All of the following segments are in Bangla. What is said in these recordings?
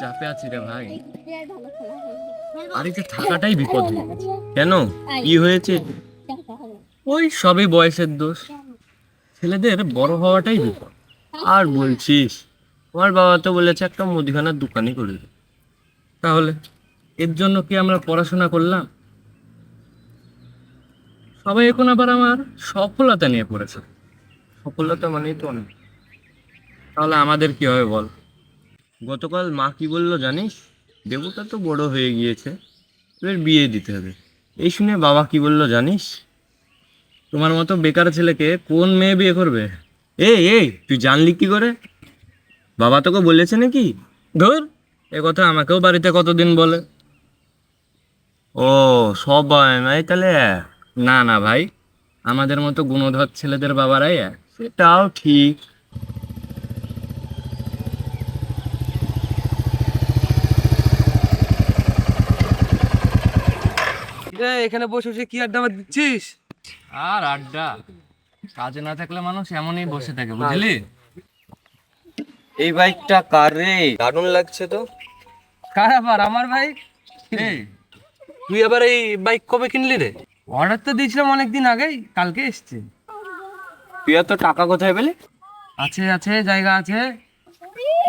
চাপে আছি রে ভাই। বাড়িতে থাকাটাই বিপদ হয়ে গেছে। কেন, কি হয়েছে? ওই সবই বয়সের দোষ। ছেলেদের বড় হওয়াটাই বিপদ। আর বলছিস, আমার বাবা তো বলেছে একটা মুদিখানার দোকানই করে দে। তাহলে এর জন্য কি আমরা পড়াশোনা করলাম? সবাই এখন আবার আমার সফলতা নিয়ে পড়েছে। সফলতা মানেই তো অনেক। তাহলে আমাদের কি হবে বল? গতকাল মা কি বললো জানিস? দেবতা তো বড় হয়ে গিয়েছে, এবার বিয়ে দিতে হবে। এই শুনে বাবা কি বললো জানিস? তোমার মতো বেকার ছেলেকে কোন মেয়ে বিয়ে করবে? এই এই তুই জানলি কি করে? বাবা তোকে বলেছে নাকি? ধুর, এ কথা আমাকেও বাড়িতে কতদিন বলে। ও, সবাই নাই তাহলে এক? না না ভাই, আমাদের মতো গুণধর ছেলেদের বাবারাই এক, সেটাও ঠিক। এখানে বসে বসে কি আড্ডা দিচ্ছিস? আর আড্ডা, কাজে না থাকলে মানুষ এমনই বসে থাকে, বুঝলি? এই বাইকটা কার রে? দারুণ লাগছে তো। কার আবার? আমার বাইক। এই, তুই আবার এই বাইক কবে কিনলি রে? অর্ডার তো দিয়েছিলাম অনেকদিন আগেই, কালকে এসছে। তুই এত টাকা কোথায় পেলি? আছে আছে, জায়গা আছে।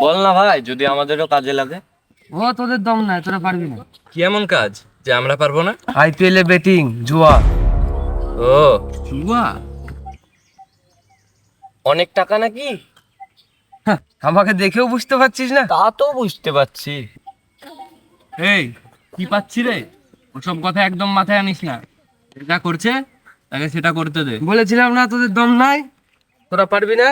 বল না ভাই, যদি আমাদেরও কাজে লাগে। ও তোদের দম নাই, তোরা পারবি না। কি এমন কাজ যে আমরা পারবো না? আইপিএল এ ব্যাটিং, জুয়া। ও, জুয়া? অনেক টাকা নাকি? হ্যাঁ, আমাকে দেখেও বুঝতে পারছিস না? তা তো বুঝতে পারছি। এই, কি পাচ্ছি রে? ওসব কথা একদম মাথায় আনিস না। যেটা করছে তাকে সেটা করতে দে। বলেছিলাম না তোদের দম নাই, তোরা পারবি না।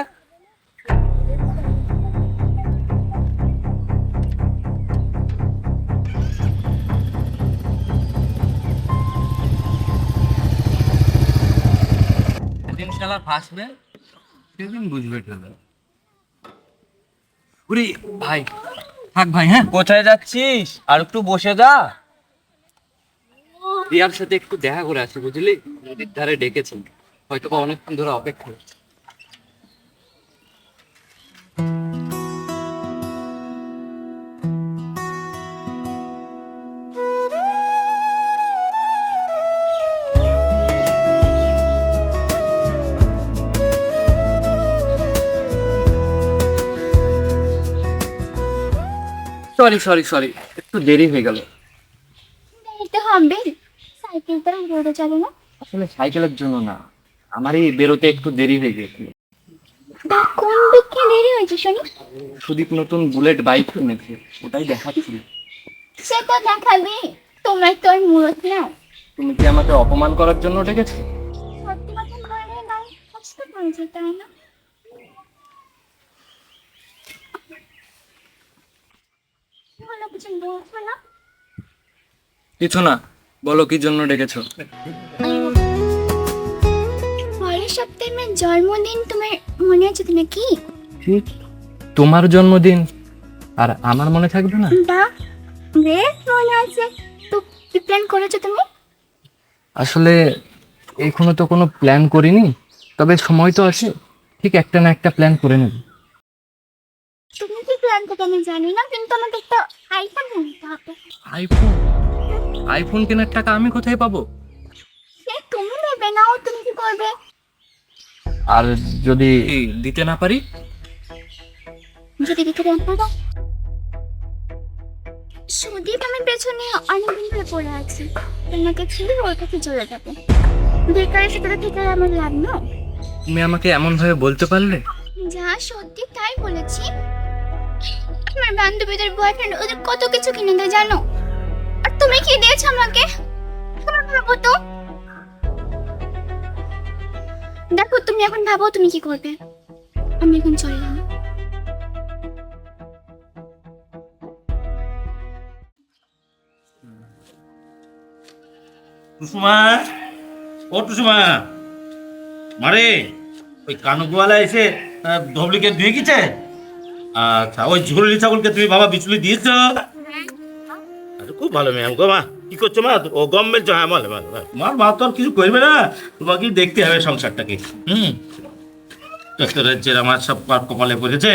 যেদিন শালা ফাঁসবে সেদিন বুঝবে ঠেলা। উরি ভাই, থাক ভাই। হ্যাঁ, কোথায় যাচ্ছিস? আর একটু বসে যা। রিয়ার সাথে একটু দেখা করে আসি, বুঝলি? নদীর ধারে ডেকেছেন, হয়তো বা অনেকক্ষণ ধরে অপেক্ষা করছে। সরি সরি সরি, একটু দেরি হয়ে গেল। দেরিতে হবে, সাইকেলটা রোডে চলে না। আসলে সাইকেলের জন্য না, আমারই বেরোতে একটু দেরি হয়ে গেছিল। তা কোন দিকে দেরি হয়েছে শুনি? সুদীপ নতুন বুলেট বাইক কিনেছে, ওটাই দেখাচ্ছিল। সেটা দেখাবে, তোমার তো আর মুরত না। তুমি কি আমাকে অপমান করার জন্য ডেকেছো? সত্যি কথা বললে গায়ে কষ্ট পড়েছে, তাই না? কি হলো, কিছু বলছো না? কিছু না, বলো কি জন্য ডেকেছো? পরের সপ্তাহে আমার জন্মদিন, তোমার মনে আছে তো নাকি? ঠিক, তোমার জন্মদিন আর আমার মনে থাকবে না? না, বেশ মনে আছে। তো কি প্ল্যান করেছো তুমি? আসলে এখনো তো কোনো প্ল্যান করিনি, তবে সময় তো আছে, ঠিক একটা না একটা প্ল্যান করে নেব। তুমি কি প্ল্যান করতে আমি জানি না, কিন্তু আমাকে একটা আইফোন কিনতে হবে। আইফোন? আইফোন কেনার টাকা আমি কোথায় পাবো? সে তুমি নেবে না, ও তুমি কি করবে? আর যদি দিতে না পারি? যদি দিতে না পারো, সুদীপ আমার পেছনে অনেকদিন ধরে পড়ে আছে, তোমাকে ছেড়ে ওর কাছে চলে যাবে। বেকারের সাথে থেকে আর আমার লাভ না। তুমি আমাকে এমন ভাবে বলতে পারলে? যা সত্যি তাই বলেছি। আমার বান্ধবীদের বয়ফ্রেন্ড ওদের কত কিছু কিনে দেয় জানো, আর তুমি কি দিয়েছো আমাকে? তোমার ভাবো তো, দেখো তুমি এখন ভাবো তুমি কি করবে। আমি এখন চললাম। কুসুমা, ও কুসুমা, মারে ওই কানুকওয়ালা এসে ধবলিকে ধুয়ে গেছে। আচ্ছা, ওই ঝুলি ছাগলকে তুমি বাবা বিচুলি দিয়েছ? আচ্ছা, খুব ভালো ম্যাম গো। মা কি করছো মা? ও গম বেলছো? হ্যাঁ, ভালো ভালো ভালো। মার মা তো আর কিছু করবে না, তোমাকে দেখতে হবে সংসারটাকে। আমার সব কপালে পড়েছে,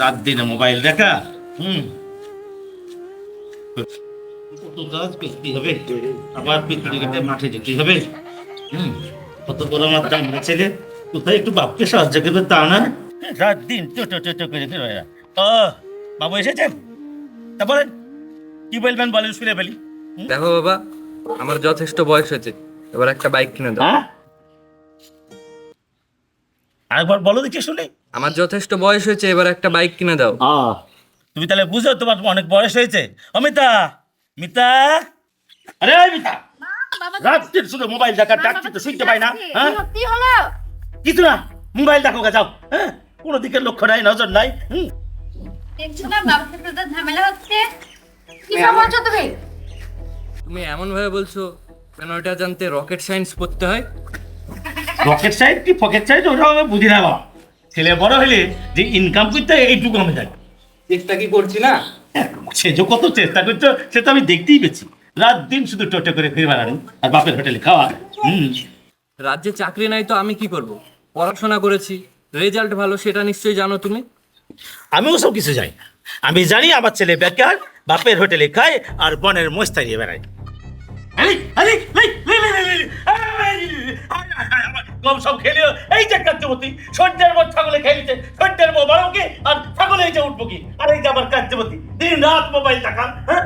রাত দিনে মোবাইল দেখা। কত কাজ করতে হবে, আবার পিছনে কেটে মাঠে যেতে হবে। কত বড় আমার দামড়া ছেলে, কোথায় একটু বাপকে সাহায্য করবে তা না, রাত দিন টো টো টো টো করে ফিরে বেড়ায়। ও বাবু এসেছেন, তা বলেন কি বলবেন, বলেন শুনে ফেলি। দেখো বাবা, আমার যথেষ্ট বয়স হয়েছে, এবার একটা বাইক কিনে দাও। হ্যাঁ, আরেকবার বলো দেখি শুনে। আমার যথেষ্ট বয়স হয়েছে, এবার একটা বাইক কিনে দাও। তুমি তাহলে বুঝো তোমার অনেক বয়স হয়েছে। অমিতা, মিতা, আরে ওই মিতা, রাত দিন শুধু মোবাইল দেখা, ডাকছি তো শুনতে পাই না। হ্যাঁ কি হলো? কিছু না, মোবাইল দেখো গা যাও। হ্যাঁ, কোনো দিকে লক্ষ্য নাই, নজর নাই। দেখছো না বাবার সাথে তো ঝামেলা হচ্ছে। কি সব বলছো তুমি? তুমি এমন ভাবে বলছো কেন এটা জানতে রকেট সায়েন্স পড়তে হয়? রকেট সাইড কি পকেট সাইড ওটাও আমি বুঝি না বাবা। ছেলে বড় হলে যে ইনকাম করতে হয় এইটুকু আমি জানি। চেষ্টা কি করছি না? সে যে কত চেষ্টা করছো সে তো আমি দেখতেই পেয়েছি। রাত দিন শুধু টোটো করে ফিরে বেড়ানো আর বাপের হোটেলে খাওয়া। রাজ্যে চাকরি নাই তো আমি কি করব? পড়াশোনা করেছি, রেজাল্ট ভালো, সেটা নিশ্চয়ই জানো তুমি। আমিও সব কিছু জানি না। আমি জানি আমার ছেলে বেকার, বাপের হোটেলে খায় আর বনের মোষ তাড়িয়ে বেড়ায়। কম সব খেলিও এই যে কার্যবতী সন্ধ্যের পর ছাগলে খেলিতে, সন্ধ্যের পর বারো কি আর ছাগলে এই যে উঠবো কি, আর এই যে আমার কার্যবতী দিন রাত মোবাইল দেখা। হ্যাঁ,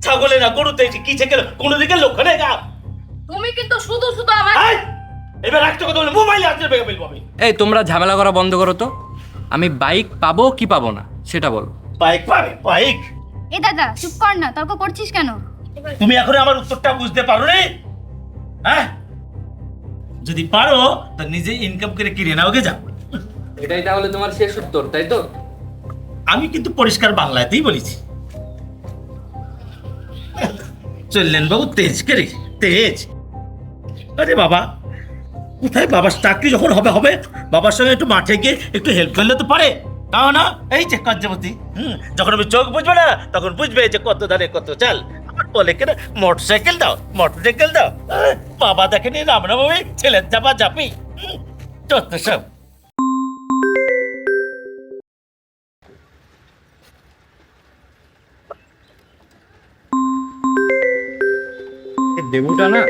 ছাগলে না গরুতে এসে কি গেল কোনো দিকে লক্ষ্য নেই গা। তুমি কিন্তু শুধু শুধু আমার এবার একটা কথা বলে মোবাইলে হাতে বেগে ফেলবো আমি। এই তোমরা ঝামেলা করা বন্ধ করো তো। আমি বাইক পাবো কি পাবো না সেটা বলো। বাইক পাবে বাইক? এ দাদা চুপ কর না, তর্ক করছিস কেন? তুমি এখন আমার উত্তরটা বুঝতে পারো রে? হ্যাঁ, যদি পারো তা নিজে ইনকাম করে কিনে নাও গে যাও। এটাই তাহলে তোমার শেষ উত্তর, তাই তো? আমি কিন্তু পরিষ্কার বাংলাতেই বলেছি। চললেন বাবু তেজ করে তেজ। আরে বাবা, কোথায় বাবার চাকরি যখন হবে হবে, বাবার সঙ্গে একটু মাঠে গিয়ে একটু হেল্প করলে তো পারে, তাও না? এই যে কার্যবতী, যখন আমি চোখ বুঝবে না তখন বুঝবে যে কত ধারে কত চাল। আমার বলে কেন মোটরসাইকেল দাও, মোটরসাইকেল দাও। বাবা দেখেনি রামরামি ছেলের চাপা চাপি, যত সব। দেবুটা না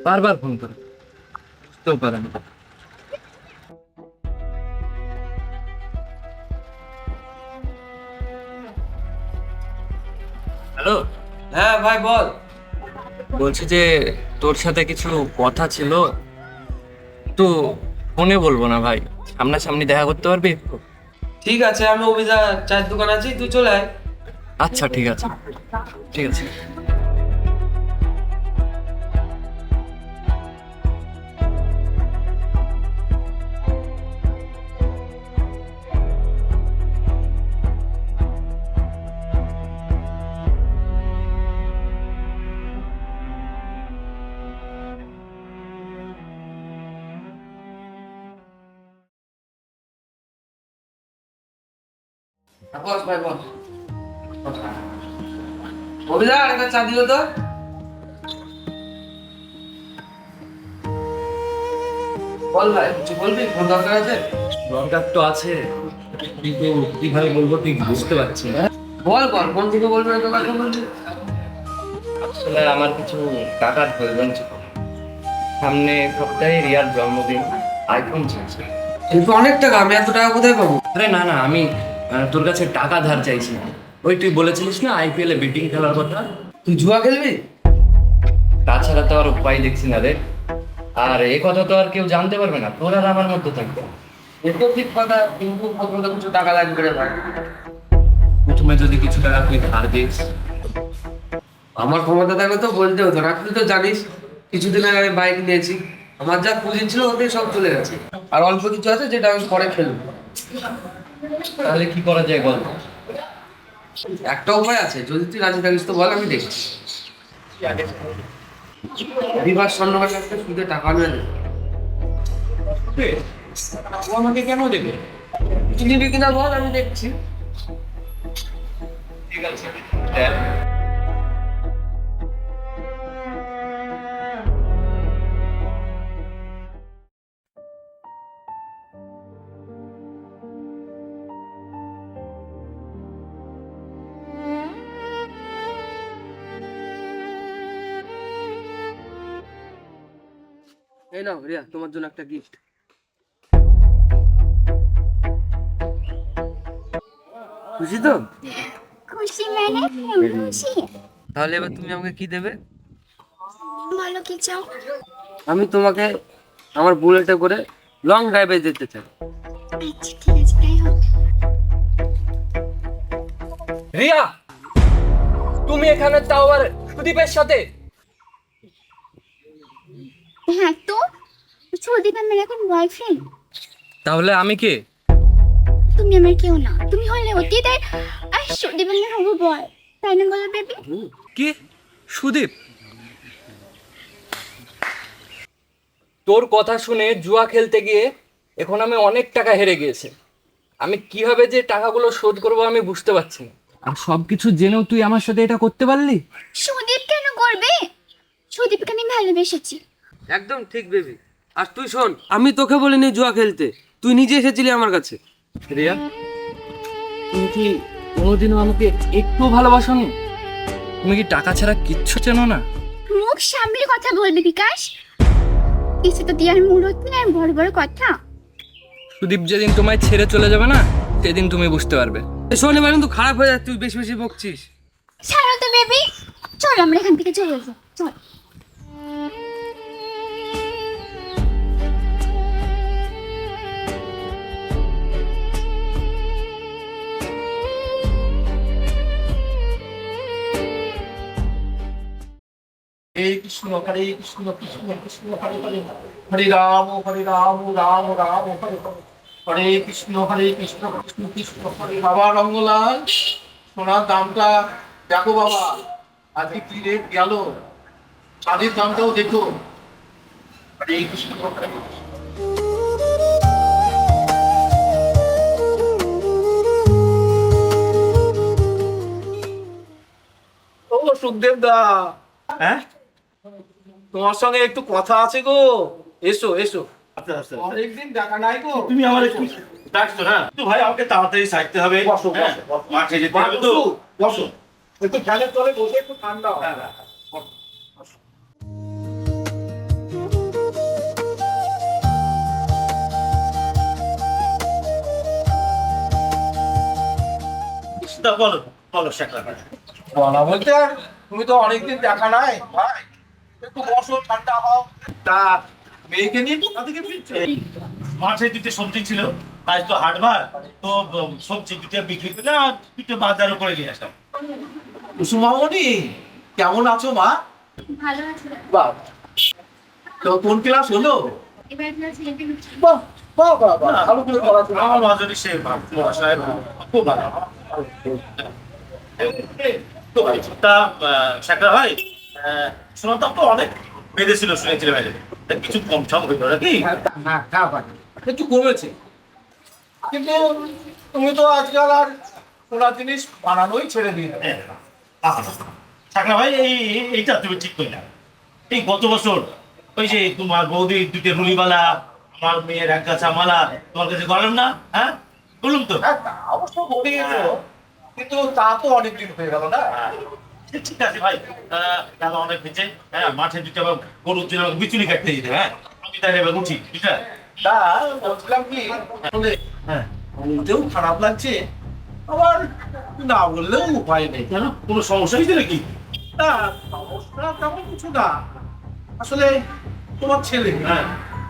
বারবার ফোন করে, বুঝতেও পারে না। হ্যালো, হ্যাঁ ভাই বল। বলছি যে তোর সাথে কিছু কথা ছিল, তো ফোনে বলবো না ভাই, সামনাসামনি দেখা করতে পারবি? ঠিক আছে, আমি অভিদা চায়ের দোকান আছি, তুই চলে আয়। আচ্ছা ঠিক আছে, ঠিক আছে। বস ভাই বস। অভিদা একটা চা দিল তো। বল ভাই, কিছু বলবি? কোন দরকার আছে? দরকার তো আছে, কিন্তু কিভাবে বলবো তুই বুঝতে পারছি না। বল বল, কোন থেকে বলবি না তো কথা বলবি। আসলে আমার কিছু টাকার প্রয়োজন ছিল, সামনে সপ্তাহে রিয়ার জন্মদিন, আইফোন চাইছি। কিন্তু অনেক টাকা, আমি এত টাকা কোথায় পাবো? আরে না না, আমি তোর কাছে টাকা ধার চাইছি না। ওই তুই বলেছিলিস না আইপিএল এ বেটিং খেলার কথা, তুই জুয়া খেলবি? তাছাড়া তো আর উপায় দেখছি না রে। আর এই কথা তো আর কেউ জানতে পারবে না, তোর আর আমার মধ্যে থাকবে। এটাও ঠিক কথা, কিন্তু প্রথমে তো কিছু টাকা লাগবে রে ভাই। প্রথমে যদি কিছু টাকা তুই ধার দিস। আমার ক্ষমতা থাকলে তো বলতে হতো না, তুই তো জানিস কিছুদিন আগে আমি বাইক নিয়েছি, আমার যা পুঁজি ছিল ওতেই সব চলে গেছে। আর অল্প কিছু আছে যেটা আমি পরে ফেলবো। তাহলে কি করা যায় বল? একটা উপায় আছে, যদি তুই রাজি থাকিস তো বল, আমি দেখছি। বিভাস স্বর্ণকার কাছ থেকে সুদে টাকা নিয়ে নেবে। ও আমাকে কেন দেবে? তুই নিবি কিনা বল, আমি দেখছি। ঠিক আছে, দেখ। এই নাও রিয়া, তোমার জন্য একটা গিফট। খুশি তো? খুশি মানে খুশি। তাহলে এবার তুমি আমাকে কি দেবে? বলো কি চাও? আমি তোমাকে আমার বুলেটে করে লং ড্রাইভে যেতে চাই। আচ্ছা ঠিক আছে, তাই হোক। রিয়া, তুমি এখানে তাও আবার সুদীপের সাথে? হ্যাঁ তো, সুদীপ আমার এখন বয়ফ্রেন্ড। তাহলে আমি কে? তুমি আমার কেউ না, তুমি হলে অতীত আর সুদীপ আমার হবু বয়, তাই না বলো বেবি? কি? সুদীপ? তোর কথা শুনে জুয়া খেলতে গিয়ে এখন আমি অনেক টাকা হেরে গিয়েছে। আমি কিভাবে যে টাকাগুলো শোধ করবো আমি বুঝতে পারছি না। আর সবকিছু জেনেও তুই আমার সাথে এটা করতে পারলি? সুদীপ কেন করবে? সুদীপকে আমি ভালোবেসেছি। একদম ঠিক বেবি। আর তুই শোন, আমি তোকে বলিনি জুয়া খেলতে, তুই নিজে এসেছিলি আমার কাছে। রিয়া, তুমি কি কোনোদিনও আমাকে একটু ভালোবাসোনি? তুমি কি টাকা ছাড়া কিচ্ছু চেনো না? মুখ সামলে কথা বলবি বিকাশ, কিছু তো দেওয়ার মূল হচ্ছে না, আর বড় বড় কথা। সুদীপ যেদিন তোমায় ছেড়ে চলে যাবে না, সেদিন তুমি বুঝতে পারবে। শোন, এবার কিন্তু খারাপ হয়ে যাচ্ছে, তুই বেশি বেশি বকছিস। ছাড়ো তো বেবি, চল আমরা এখান থেকে চলে যাই, চল। হরে কৃষ্ণ হরে কৃষ্ণ কৃষ্ণ কৃষ্ণ হরে হরে হরে রাম রাম রাম হরে হরে হরে কৃষ্ণ কৃষ্ণ কৃষ্ণ হরে। বাবা রঙ্গলাল, সোনার দামটা দেখো বাবা, আজকে কি রেট গেল, চাঁদের দামটাও দেখো। হরে কৃষ্ণ হরে কৃষ্ণ। ও সুখদেব দা, হ্যাঁ তোমার সঙ্গে একটু কথা আছে গো, এসো এসো। আচ্ছা আচ্ছা আচ্ছা। অনেকদিন দেখা নাই গো। তুমি আমার একটু ডাকছো না তো ভাই, আমাকে তাড়াতাড়ি সাইতে হবে। বসো, হ্যাঁ, বসো। মাঠে যেতে হবে তো। বসো, একটু ফ্যানের তলে বসে একটু ঠান্ডা হয়। তা বলো বলো শেখা ভাই। বলা বলতে আর তুমি তো অনেকদিন দেখা নাই ভাই, একটু বসো ঠান্ডা হও। তা মেয়েকে নিয়ে কোথা থেকে ফিরছো? এই মাঠে দুটো সবজি ছিল, আজ তো হাটবার, তো সবজি দুটো বিক্রি করে আর দুটো বাজারও করে নিয়ে আসলাম। কুসুমামণি, কেমন আছো মা? ভালো আছে। বাহ, তো কোন ক্লাস হলো? এবার ক্লাস 11 উঠছে। বাহ বাহ বাহ বাহ, ভালো করে পড়াশোনা। আমার মাঝারি সে পড়াশোনায় খুব ভালো। তো ভাই তা শেখা ভাই, শোনাতাম তো অনেক বেঁধেছিল শুনেছিলাম, তা কিছু কম সম হইল নাকি? হ্যাঁ হ্যাঁ ভাই, একটু কমেছে, কিন্তু তুমি তো আজকাল আর সোনার জিনিস বানানোই ছেড়ে দিয়ে দেবে। শেখা ভাই এইটা তুমি ঠিক করলে। এই গত বছর ওই যে তোমার বৌদি দুটো রুলিমালা, আমার মেয়ের এক গাছা মালা তোমার কাছে গরম না? হ্যাঁ বলুন তো। হ্যাঁ তা অবশ্য বলিয়েছো, কিন্তু তা তো অনেকদিন হয়ে গেল না। ঠিক আছে ভাই, টাকা অনেক নিচে। হ্যাঁ, মাঠে দুটো আবার গরুর জন্য আমাকে বিচুলি কাটতে দিতে। হ্যাঁ, আমি তাহলে এবার উঠি, ঠিক আছে? তা বলছিলাম কি, আসলে হ্যাঁ, বলতেও খারাপ লাগছে, আবার না বললেও উপায় নেই। কেন কোনো সমস্যা হয়েছে নাকি? না, সমস্যা তেমন কিছু না, আসলে তোমার ছেলে হ্যাঁ,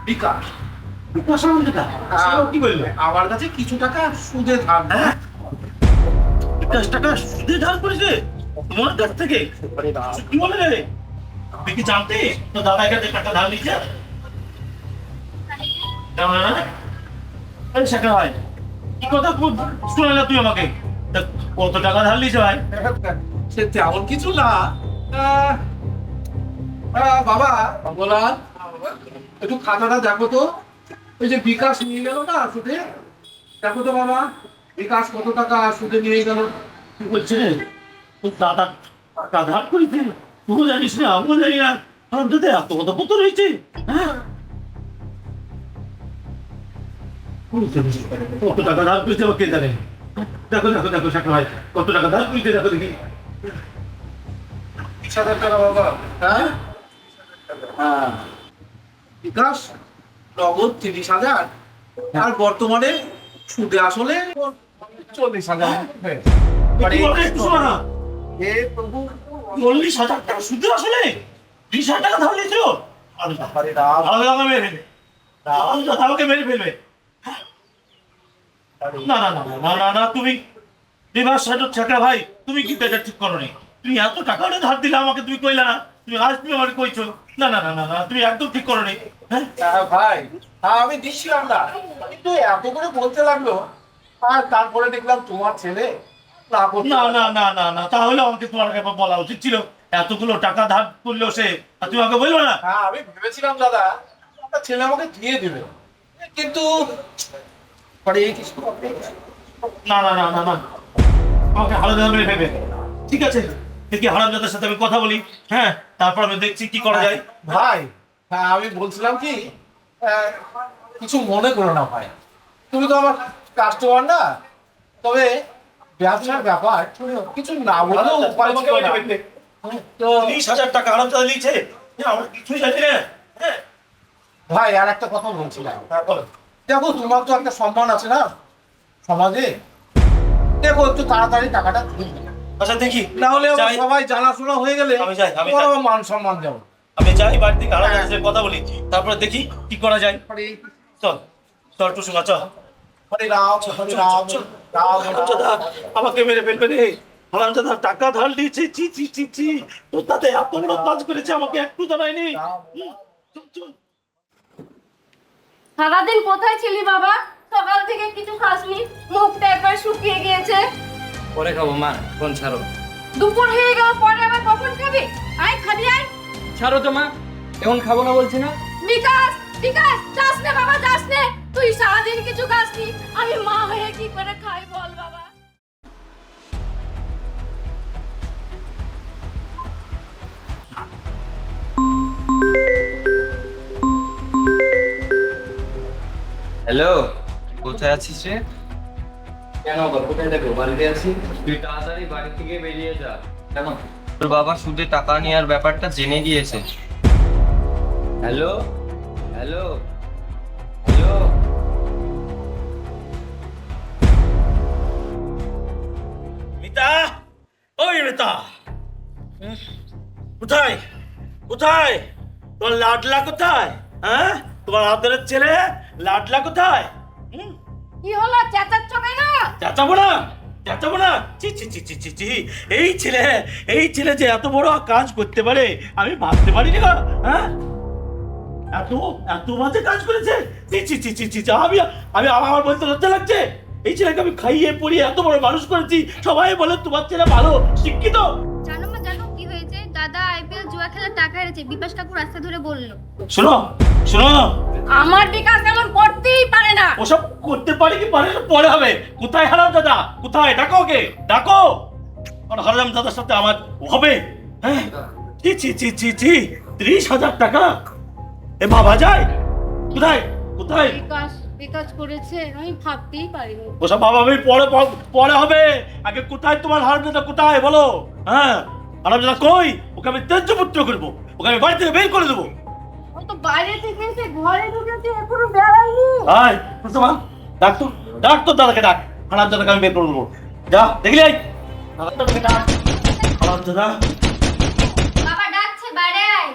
বিকাশ, বিকাশ আমার টাকা। কি বললো? আমার কাছে কিছু টাকা সুদে ধার নেয়। হ্যাঁ, 50 টাকা সুদে ধার করেছে তোমার কাছ থেকে? কি বলে রে? তুই কি জানতে তো দাদার কাছে টাকা ধার নিচ্ছে? কেমন না? আরে শেখা ভাই, কি কথা শোনা না তুই আমাকে? তা কত টাকা ধার নিয়েছে ভাই? সে তেমন কিছু না। আহ, বাবা বলা, একটু খাতাটা দেখো তো, ওই যে বিকাশ নিয়ে গেল না সুদে, দেখো তো বাবা, বিকাশ কত টাকা সুদে নিয়ে গেল। কি বলছে? তোর দাদা টাকা ধার করেছে? তুই জানিস না, আমিও জানি না। আমার দাদা এত কথা কত রয়েছে? হ্যাঁ, কত টাকা ধার করেছে আমার কে জানে? দেখো দেখো দেখো শেখা ভাই, কত টাকা ধার করেছে দেখো দেখি। 20,000 টাকা বাবা। হ্যাঁ হ্যাঁ, বিকাশ নগদ 30,000 আর বর্তমানে সুদে আসলে 40,000 হয়েছে। কি বলে কুসুমা? হে প্রভু 40,000 টাকা সুদে আসলে 20,000 টাকা ধার নিয়েছিল। হরে রাম আমাকে মেরে ফেলবে, আমাকে মেরে ফেলবে। না না না না না না, তুমি বিবাহ সাজত ছাকা ভাই, তুমি কিন্তু এটা ঠিক করো নি। তুমি এত টাকাটা ধার দিলে আমাকে, তুমি কইলা না, তুমি আজ তুমি আমাকে কইছো। না না না না না, তুমি একদম ঠিক করো নি। হ্যাঁ ভাই, আমি দিচ্ছিলাম না, কিন্তু এত করে বলতে লাগলো, আর তারপরে দেখলাম তোমার ছেলে না করতে না না না না না, তাহলে আমাকে তোমার কাছে বলা উচিত ছিল। এতগুলো টাকা ধার করলো সে, আর তুমি আমাকে বললো না? হ্যাঁ, আমি ভেবেছিলাম দাদা আপনার ছেলে আমাকে দিয়ে দিবে, কিন্তু হরে কৃষ্ণ, হরে কৃষ্ণ। না না না না না, আমাকে হারামজাদা মেরে ফেলবে। ঠিক আছে, দেখি হারামজাদার সাথে আমি কথা বলি। হ্যাঁ, তারপর আমি দেখছি কি করা যায়। ভাই, হ্যাঁ আমি বলছিলাম কি, কিছু মনে করো না ভাই, তুমি তো আমার কাস্টমার না, তবে ব্যবসার ব্যাপার কিছু না বললেও উপায় ছিল না। তো 30,000 টাকা হারামজাদা নিয়েছে, আমার কিছুই জানি না। হ্যাঁ ভাই, আর একটা কথা বলছিলাম, দেখো তোমার তো একটা সম্মান আছে না সমাজে, দেখো একটু তাড়াতাড়ি টাকাটা দিয়ে দিও। আচ্ছা দেখি, না হলে আবার যাই। সবাই জানাশোনা হয়ে গেলে আমি যাই, আমি তোমার যাই। আবার মান সম্মান যাবো। আমি যাই বাড়ি থেকে হারামজাদার সাথে কথা বলি, তারপরে দেখি কি করা যায়। চল চল টুসুমা, চল। হরে রাম, হরে রাম, রাম হারামজাদা আমাকে মেরে ফেলবে রে। হারামজাদা টাকা ধার দিয়েছে, চি চি চি চি, তোর তাতে এত বড় কাজ করেছে, আমাকে একটু জানায়নি। চল চল। সারাদিন কোথায় ছিলি বাবা? সকাল থেকে কিছু খাসনি, মুখটা একবার শুকিয়ে গিয়েছে। পরে খাবো মা, ফোন ছাড়ো। দুপুর হয়ে গেল, পরে আবার কখন খাবি? আয় খাবি আয়। ছাড়ো তো মা, এখন খাবো না বলছি না। বিকাশ, বিকাশ, যাস নে বাবা, যাস নে। তুই সারাদিন কিছু খাসনি, আমি মা হয়ে কি করে খাই বল বাবা? হ্যালো, কোথায় আছিস রে? কেন আবার কোথায় যাবো? বাড়িতে আছি। তুই তাড়াতাড়ি বাড়ি থেকে বেরিয়ে যা। কেন? তোর বাবা সুদে টাকা নেওয়ার ব্যাপারটা জেনে গিয়েছে। হ্যালো হ্যালো হ্যালো, মিতা, ওই মিতা, কোথায় কোথায় তোমার লাডলা কোথায়? হ্যাঁ, তোমার আদরের ছেলে লাডলা কোথায়? কি হলো, চেঁচাচ্ছ কেন? চেঁচাবো না, চেঁচাবো না। চি চি চি চি চি চি, এই ছেলে যে এত বড় কাজ করতে পারে আমি ভাবতে পারিনি গো। হ্যাঁ, এত এত বাজে কাজ করেছে। চি চি চি চি চি চি, আমি আমার বলতে লজ্জা লাগছে। এই ছেলেকে আমি খাইয়ে পড়িয়ে এত বড় মানুষ করেছি, সবাই বলে তোমার ছেলে ভালো শিক্ষিত। জানো মা, জানো কি হয়েছে? দাদা আইপিএল জুয়া খেলার টাকা হেরেছে, বিপাশ কাকু রাস্তা ধরে বললো। শোনো শোনো, আমার বিকাশ এমন করতেই পারে না। ওসব করতে পারে কি পারে না পরে হবে। কোথায় হারামজাদা, কোথায়? ডাকো ওকে, ডাকো। আর হারামজাদার সাথে আমার হবে? হ্যাঁ, চি চি চি চি চি, 30,000 টাকা এ বাবা যায়। কোথায় কোথায়? বিকাশ, বিকাশ করেছে, আমি ভাবতেই পারিনি। ওসব বাবা আমি পরে হবে। আগে কোথায় তোমার হারামজাদা, কোথায় বলো? হ্যাঁ, হারামজাদা কই? ওকে আমি ত্যায্য পুত্র করবো, ওকে আমি বাড়ি থেকে বের করে দেবো। ও তো বাইরে থেকে এসে ঘরে ঢুকেছে, এখনো বেড়ায়নি। হাই কুসুমা, ডাক তো দাদাকে ডাক। হারামজাদাকে আমি বের করে দেবো। যা দেখলি, আই হারামজাদাকে ডাক। হারামজাদা, বাবা ডাকছে, বাইরে আয়।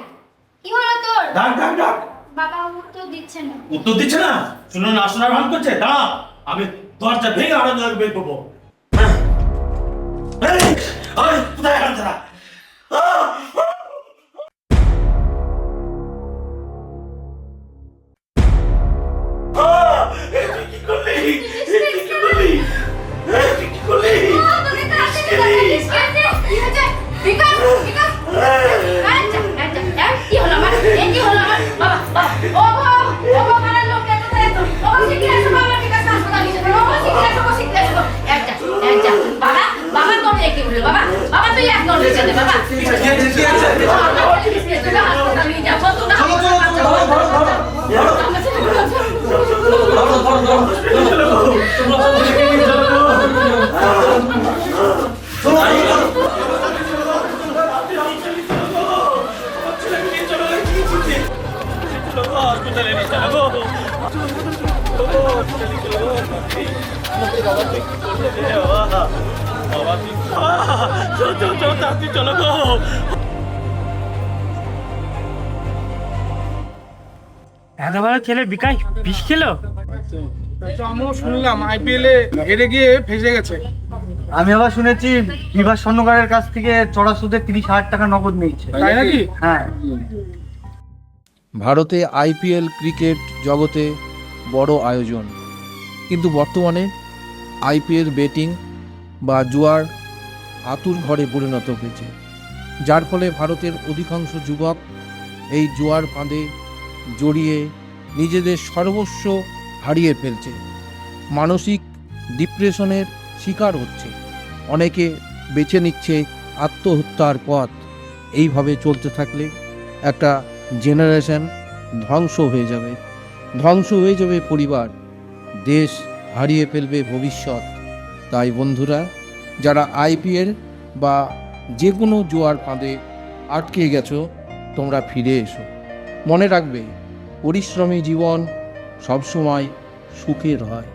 কি হলো তোর? ডাক ডাক ডাক। বাবা উত্তর দিচ্ছে না। উত্তর দিচ্ছে না, শুনো না, শোনার ভান করছে। দাঁড়া, আমি দরজা ভেঙে হারামজাদাকে বের করবো। হ্যাঁ। এই, ওই, কোথায় হারামজাদা? তুই কি করলি? তুই কি করলি? তুই কি করলি? তোকে কাছে দেখিস কেন? কি হয়েছে? বিকাশ, বিকাশ। আচ্ছা, কি হলো আমার? কি হলো আমার? বাবা, বাবা, ও পাড়ার লোক কোথায় এত? ও শিখে এসো বাবা, বিকাশ হাসপাতালে নিয়ে যাও। ও শিখে এসো। একটা। বাবা, বাবা তোর কি হলো বাবা? বাবা তুই এক নড়ে চলে বাবা। হাসপাতালে নিয়ে যাও। তো না। চলো চলো গো। এত বড় ছেলে বিকাশ বিষ খেলো? আমিও শুনলাম IPL এ হেরে গিয়ে ফেসে গেছে। আমি আবার শুনেছি বিভাস স্বর্ণকারের কাছ থেকে চড়া সুদে 30,000 টাকা নগদ নিয়েছে। তাই নাকি? হ্যাঁ। ভারতে IPL ক্রিকেট জগতে বড় আয়োজন, কিন্তু বর্তমানে IPL বেটিং বা জুয়ার আতুর ঘরে পরিণত হয়েছে, যার ফলে ভারতের অধিকাংশ যুবক এই জুয়ার ফাঁদে জড়িয়ে নিজেদের সর্বস্ব হারিয়ে ফেলছে, মানসিক ডিপ্রেশনের শিকার হচ্ছে, অনেকে বেছে নিচ্ছে আত্মহত্যার পথ। এইভাবে চলতে থাকলে একটা জেনারেশন ধ্বংস হয়ে যাবে পরিবার, দেশ হারিয়ে ফেলবে ভবিষ্যৎ। তাই বন্ধুরা, যারা IPL বা যে কোনো জুয়ার ফাঁদে আটকে গেছো, তোমরা ফিরে এসো। মনে রাখবে, পরিশ্রমী জীবন সবসময় সুখের হয়।